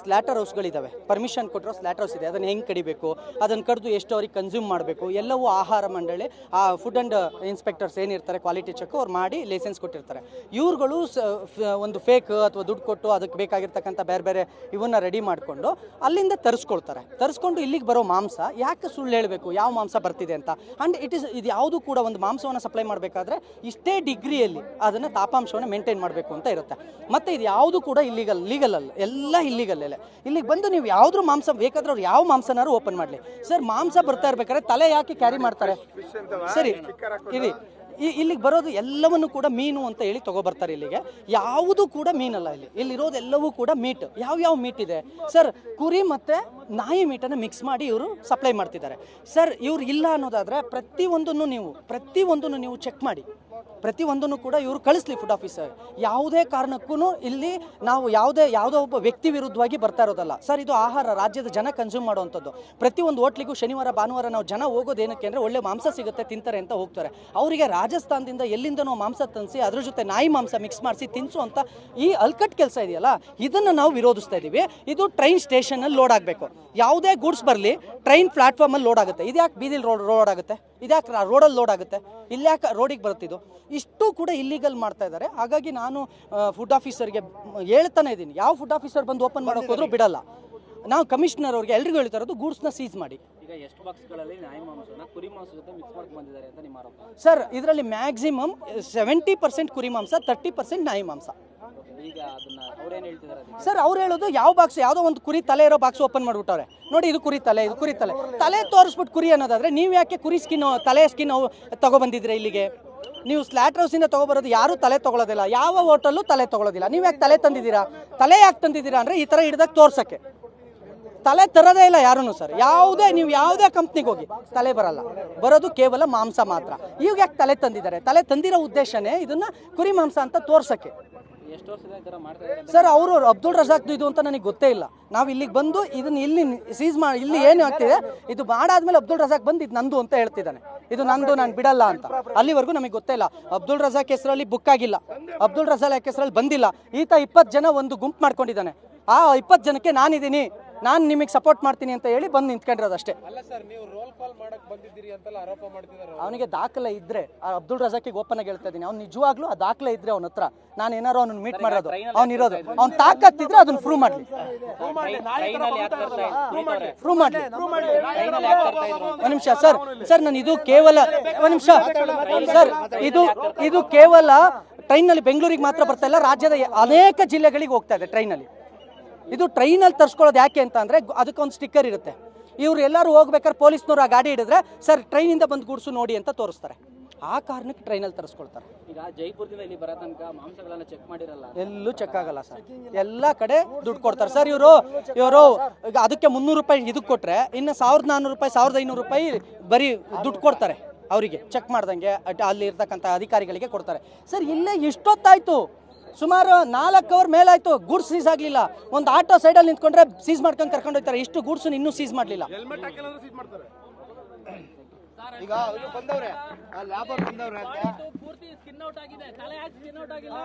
ಸ್ಲ್ಯಾಟರ್ ಹೌಸ್ಗಳಿದ್ದಾವೆ, permission ಕೊಟ್ಟಿರೋ ಸ್ಲ್ಯಾಟರ್ house ಇದೆ. ಅದನ್ನು ಹೆಂಗೆ ಕಡಿಬೇಕು, ಅದನ್ನು ಕಡಿದು ಎಷ್ಟು ಅವ್ರಿಗೆ ಕನ್ಸ್ಯೂಮ್ ಮಾಡಬೇಕು, ಎಲ್ಲವೂ ಆಹಾರ ಮಂಡಳಿ ಆ ಫುಡ್ ಆ್ಯಂಡ್ ಇನ್ಸ್ಪೆಕ್ಟರ್ಸ್ ಏನಿರ್ತಾರೆ ಕ್ವಾಲಿಟಿ ಚೆಕ್ ಅವ್ರು ಮಾಡಿ ಲೈಸೆನ್ಸ್ ಕೊಟ್ಟಿರ್ತಾರೆ. ಇವ್ರುಗಳು ಒಂದು ಫೇಕ್ ಅಥವಾ ದುಡ್ಡು ಕೊಟ್ಟು ಅದಕ್ಕೆ ಬೇಕಾಗಿರ್ತಕ್ಕಂಥ ಬೇರೆ ಬೇರೆ ಇವನ್ನ ರೆಡಿ ಮಾಡಿಕೊಂಡು ಅಲ್ಲಿಂದ ತರಿಸ್ಕೊಂಡು ಇಲ್ಲಿಗೆ ಬರೋ ಮಾಂಸ ಯಾಕೆ ಸುಳ್ಳು ಹೇಳಬೇಕು, ಯಾವ ಮಾಂಸ ಬರ್ತಿದೆ ಅಂತ. ಆ್ಯಂಡ್ ಇದು ಯಾವುದು ಕೂಡ ಒಂದು ಮಾಂಸವನ್ನು ಸಪ್ಲೈ ಮಾಡಬೇಕಾದ್ರೆ ಇಷ್ಟೇ ಡಿಗ್ರಿಯಲ್ಲಿ ಅದನ್ನು ತಾಪಾಂಶವನ್ನು ಮೇಂಟೈನ್ ಮಾಡಬೇಕು ಅಂತ ಇರುತ್ತೆ. ಮತ್ತು ಇದು ಯಾವುದು ಕೂಡ ಲೀಗಲ್ ಅಲ್ಲ, ಎಲ್ಲ ಇಲ್ಲಿಗಲ್ಲೇ. ಇಲ್ಲಿಗೆ ಬಂದು ನೀವು ಯಾವುದ್ರ ಮಾಂಸ ಬೇಕಾದ್ರೆ ಅವ್ರು ಯಾವ ಮಾಂಸನಾರು ಓಪನ್ ಮಾಡಲಿ. ಸರ್, ಮಾಂಸ ಬರ್ತಾ ಇರ್ಬೇಕಾದ್ರೆ ತಲೆ ಯಾಕೆ ಕ್ಯಾರಿ ಮಾಡ್ತಾರೆ? ಸರಿ, ಇಲ್ಲಿಗೆ ಬರೋದು ಎಲ್ಲವನ್ನು ಕೂಡ ಮೀನು ಅಂತ ಹೇಳಿ ತಗೊಬರ್ತಾರೆ. ಇಲ್ಲಿಗೆ ಯಾವುದು ಕೂಡ ಮೀನಲ್ಲ, ಇಲ್ಲಿರೋದೆಲ್ಲವೂ ಕೂಡ ಮೀಟ್. ಯಾವ ಮೀಟ್ ಇದೆ ಸರ್? ಕುರಿ ಮತ್ತು ನಾಯಿ ಮೀಟನ್ನು ಮಿಕ್ಸ್ ಮಾಡಿ ಇವರು ಸಪ್ಲೈ ಮಾಡ್ತಿದ್ದಾರೆ. ಸರ್, ಇವ್ರು ಇಲ್ಲ ಅನ್ನೋದಾದರೆ ಪ್ರತಿಯೊಂದನ್ನು ನೀವು ಚೆಕ್ ಮಾಡಿ, ಪ್ರತಿಯೊಂದನ್ನು ಕೂಡ ಇವರು ಕಳಿಸ್ಲಿ ಫುಡ್ ಆಫೀಸರ್. ಯಾವುದೇ ಕಾರಣಕ್ಕೂ ಇಲ್ಲಿ ನಾವು ಯಾವುದೋ ಒಬ್ಬ ವ್ಯಕ್ತಿ ವಿರುದ್ಧವಾಗಿ ಬರ್ತಾ ಇರೋದಲ್ಲ ಸರ್. ಇದು ಆಹಾರ ರಾಜ್ಯದ ಜನ ಕನ್ಸ್ಯೂಮ್ ಮಾಡುವಂಥದ್ದು. ಪ್ರತಿಯೊಂದು ಹೋಟ್ಲಿಗೂ ಶನಿವಾರ ಭಾನುವಾರ ನಾವು ಜನ ಹೋಗೋದೇನಕ್ಕೆ ಅಂದರೆ ಒಳ್ಳೆ ಮಾಂಸ ಸಿಗುತ್ತೆ ತಿಂತಾರೆ ಅಂತ ಹೋಗ್ತಾರೆ. ಅವರಿಗೆ ರಾಜಸ್ಥಾನದಿಂದ ಎಲ್ಲಿಂದನೋ ಮಾಂಸ ತಂದಿಸಿ ಅದ್ರ ಜೊತೆ ನಾಯಿ ಮಾಂಸ ಮಿಕ್ಸ್ ಮಾಡಿಸಿ ತಿನ್ಸು ಅಂತ ಈ ಅಲ್ಕಟ್ ಕೆಲಸ ಇದೆಯಲ್ಲ, ಇದನ್ನು ನಾವು ವಿರೋಧಿಸ್ತಾ ಇದ್ದೀವಿ. ಇದು ಟ್ರೈನ್ ಸ್ಟೇಷನಲ್ಲಿ ಲೋಡ್ ಆಗಬೇಕು. ಯಾವುದೇ ಗೂಡ್ಸ್ ಬರಲಿ ಟ್ರೈನ್ ಪ್ಲಾಟ್ಫಾರ್ಮಲ್ಲಿ ಲೋಡ್ ಆಗುತ್ತೆ. ಇದ್ಯಾಕೆ ಬೀದಿಲಿ ರೋಡ್ ಆಗುತ್ತೆ? ಇದ್ಯಾಕೆ ರೋಡಲ್ಲಿ ಲೋಡ್ ಆಗುತ್ತೆ? ಇಲ್ಯಾಕೆ ರೋಡಿಗೆ ಬರುತ್ತಿದ್ದು? ಇಷ್ಟು ಕೂಡ ಇಲ್ಲಿಗಲ್ ಮಾಡ್ತಾ ಇದ್ದಾರೆ. ಹಾಗಾಗಿ ನಾನು ಫುಡ್ ಆಫೀಸರ್ಗೆ ಹೇಳ್ತಾನೆ ಇದ್ದೀನಿ, ಯಾವ ಫುಡ್ ಆಫೀಸರ್ ಬಂದು ಓಪನ್ ಮಾಡೋಕೆ ಹೋದ್ರೂ ಬಿಡಲ್ಲ. ನಾವು ಕಮಿಷನರ್ ಅವ್ರಿಗೆ ಎಲ್ರಿಗೂ ಹೇಳ್ತಾ ಇರೋದು ಗೂಡ್ಸ್ನ ಸೀಸ್ ಮಾಡಿ. ಈಗ ಎಷ್ಟು ಬಾಕ್ಸ್ಗಳಲ್ಲಿ ನಾಯಿ ಮಾಂಸನ ಕುರಿ ಮಾಂಸ ಜೊತೆ ಮಿಕ್ಸ್ ಮಾಡ್ಕೊಂಡು ಬಂದಿದ್ದಾರೆ ಅಂತ ನಿಮ್ಮ ಆರೋಪ? ಸರ್, ಇದರಲ್ಲಿ ಮ್ಯಾಕ್ಸಿಮಮ್ 70% ಕುರಿ ಮಾಂಸ, 30% ನಾಯಿ ಮಾಂಸ. ಈಗ ಅದನ್ನ ಅವ್ರೇನು ಹೇಳ್ತಿದ್ದಾರೆ ಸರ್? ಅವ್ರು ಹೇಳೋದು ಯಾವ ಬಾಕ್ಸ್, ಯಾವುದೋ ಒಂದು ಕುರಿ ತಲೆ ಇರೋ ಬಾಕ್ಸ್ ಓಪನ್ ಮಾಡಿಬಿಟ್ಟವ್ರೆ. ನೋಡಿ, ಇದು ಕುರಿ ತಲೆ ತೋರಿಸ್ಬಿಟ್ಟು ಕುರಿ ಅನ್ನೋದಾದ್ರೆ ನೀವು ಯಾಕೆ ಕುರಿ ತಲೆ ಸ್ಕಿನ್ ತಗೊಬಂದಿದ್ರೆ ಇಲ್ಲಿಗೆ? ನೀವು ಸ್ಲ್ಯಾಟರ್ ಹೌಸಿಂದ ತಗೊಬರೋದು ಯಾರು ತಲೆ ತಗೊಳ್ಳೋದಿಲ್ಲ, ಯಾವ ಹೋಟೆಲ್ಲೂ ತಲೆ ತಗೊಳ್ಳೋದಿಲ್ಲ. ನೀವು ಯಾಕೆ ತಲೆ ತಂದಿದ್ದೀರಾ? ತಲೆ ಯಾಕೆ ತಂದಿದ್ದೀರಾ ಅಂದರೆ ಈ ಥರ ಹಿಡ್ದಾಗ ತೋರ್ಸೋಕ್ಕೆ. ತಲೆ ತರೋದೇ ಇಲ್ಲ ಯಾರೂ ಸರ್. ನೀವು ಯಾವುದೇ ಕಂಪ್ನಿಗೆ ಹೋಗಿ ತಲೆ ಬರೋದು ಕೇವಲ ಮಾಂಸ ಮಾತ್ರ. ಈಗ ಯಾಕೆ ತಲೆ ತಂದಿದ್ದಾರೆ? ತಲೆ ತಂದಿರೋ ಉದ್ದೇಶನೇ ಇದನ್ನು ಕುರಿ ಮಾಂಸ ಅಂತ ತೋರ್ಸೋಕ್ಕೆ. ಎಷ್ಟು ವರ್ಷದಿಂದ ಈ ಥರ ಮಾಡ್ತಾ ಇದ್ದಾರೆ ಸರ್? ಅವರು ಅಬ್ದುಲ್ ರಜಾಕ್ದು ಇದು ಅಂತ ನನಗೆ ಗೊತ್ತೇ ಇಲ್ಲ. ನಾವು ಇಲ್ಲಿಗೆ ಬಂದು ಇದನ್ನು ಇಲ್ಲಿ ಸೀಸ್ ಮಾಡಿ, ಇಲ್ಲಿ ಏನು ಆಗ್ತಿದೆ ಇದು ಮಾಡಾದ್ಮೇಲೆ ಅಬ್ದುಲ್ ರಜಾಕ್ ಬಂದು ಇದು ನಂದು ಅಂತ ಹೇಳ್ತಿದ್ದಾನೆ. ಇದು ನಂದು, ನಾನು ಬಿಡಲ್ಲ ಅಂತ. ಅಲ್ಲಿವರೆಗೂ ನಮಗೆ ಗೊತ್ತೇ ಇಲ್ಲ. ಅಬ್ದುಲ್ ರಜಾಕ್ ಹೆಸರಲ್ಲಿ ಬುಕ್ ಆಗಿಲ್ಲ, ಅಬ್ದುಲ್ ರಜಾಕ್ ಹೆಸರಲ್ಲಿ ಬಂದಿಲ್ಲ. ಈತ 20 ಜನ ಒಂದು ಗುಂಪು ಮಾಡ್ಕೊಂಡಿದ್ದಾನೆ. ಆ 20 ಜನಕ್ಕೆ ನಾನಿದ್ದೀನಿ, ನಾನು ನಿಮಗೆ ಸಪೋರ್ಟ್ ಮಾಡ್ತೀನಿ ಅಂತ ಹೇಳಿ ಬಂದು ನಿಂತ್ಕೊಂಡಿರೋದು ಅಷ್ಟೇ. ಅವನಿಗೆ ದಾಖಲೆ ಇದ್ರೆ, ಅಬ್ದುಲ್ ರಜಾಕಿಗೆ ಓಪನ್ ಆಗಿ ಹೇಳ್ತಾ ಇದ್ದೀನಿ, ಅವ್ನು ನಿಜವಾಗ್ಲೂ ಆ ದಾಖಲೆ ಇದ್ರೆ ಅವನ ಹತ್ರ ನಾನು ಏನಾರು ಅವ್ನು ಮೀಟ್ ಮಾಡೋದು, ಅವ್ನಿರೋದು, ಅವ್ನು ತಾಕತ್ತಿದ್ರೆ ಅದನ್ನ ಪ್ರೂವ್ ಮಾಡಲಿ. ಒಂದು ನಿಮಿಷ ಸರ್, ನಾನು ಇದು ಕೇವಲ ಒಂದು ನಿಮಿಷ ಸರ್, ಇದು ಕೇವಲ ಟ್ರೈನಲ್ಲಿ ಬೆಂಗಳೂರಿಗೆ ಮಾತ್ರ ಬರ್ತಾ ಇಲ್ಲ, ರಾಜ್ಯದ ಅನೇಕ ಜಿಲ್ಲೆಗಳಿಗೆ ಹೋಗ್ತಾ ಇದೆ ಟ್ರೈನಲ್ಲಿ. ಇದು ಟ್ರೈನಲ್ಲಿ ತರಿಸ್ಕೊಳ್ಳೋದು ಯಾಕೆ ಅಂತ ಅಂದರೆ ಅದಕ್ಕೊಂದು ಸ್ಟಿಕ್ಕರ್ ಇರುತ್ತೆ. ಇವ್ರು ಎಲ್ಲರೂ ಹೋಗ್ಬೇಕಾದ್ರೆ ಪೊಲೀಸ್ನವ್ರು ಆ ಗಾಡಿ ಹಿಡಿದ್ರೆ ಸರ್ ಟ್ರೈನಿಂದ ಬಂದು ಗೂಡ್ಸು ನೋಡಿ ಅಂತ ತೋರಿಸ್ತಾರೆ. ಆ ಕಾರಣಕ್ಕೆ ಟ್ರೈನಲ್ಲಿ ತರಿಸ್ಕೊಳ್ತಾರೆ. ಈಗ ಜೈಪುರದಿಂದ ಇಲ್ಲಿ ಬರೋ ತನಕ ಮಾಂಸಗಳನ್ನ ಚೆಕ್ ಮಾಡಿರಲ್ಲ, ಎಲ್ಲೂ ಚೆಕ್ ಆಗಲ್ಲ ಸರ್. ಎಲ್ಲ ಕಡೆ ದುಡ್ಡು ಕೊಡ್ತಾರೆ ಸರ್. ಇವರು ಈಗ ಅದಕ್ಕೆ 300 ರೂಪಾಯಿ ಇದಕ್ಕೆ ಕೊಟ್ಟರೆ ಇನ್ನು 1400 ರೂಪಾಯಿ 1500 ರೂಪಾಯಿ ಬರೀ ದುಡ್ಡು ಕೊಡ್ತಾರೆ ಅವರಿಗೆ, ಚೆಕ್ ಮಾಡ್ದಂಗೆ ಅಲ್ಲಿ ಇರ್ತಕ್ಕಂಥ ಅಧಿಕಾರಿಗಳಿಗೆ ಕೊಡ್ತಾರೆ. ಸರ್, ಇಲ್ಲೇ ಇಷ್ಟೊತ್ತಾಯ್ತು, ಸುಮಾರು 4 ಅವರ್ ಮೇಲಾಯ್ತು, ಗೂಡ್ಸ್ ಸೀಸ್ ಆಗಲಿಲ್ಲ. ಒಂದು ಆಟೋ ಸೈಡಲ್ಲಿ ನಿಂತ್ಕೊಂಡ್ರೆ ಸೀಸ್ ಮಾಡ್ಕೊಂಡು ಕರ್ಕೊಂಡು ಹೋಗ್ತಾರೆ. ಇಷ್ಟು ಗೂಡ್ಸ್ ಇನ್ನೂ ಸೀಸ್ ಮಾಡಲಿಲ್ಲ. ಈಗ ಬಂದವ್ರೆ, ಲ್ಯಾಬರ್ ಬಂದವ್ರೆ ಅಂತ ಪೂರ್ತಿ ಸ್ಕಿನ್ ಔಟ್ ಆಗಿದೆ, ತಲೆ ಸ್ಕಿನ್ ಔಟ್ ಆಗಿಲ್ಲ.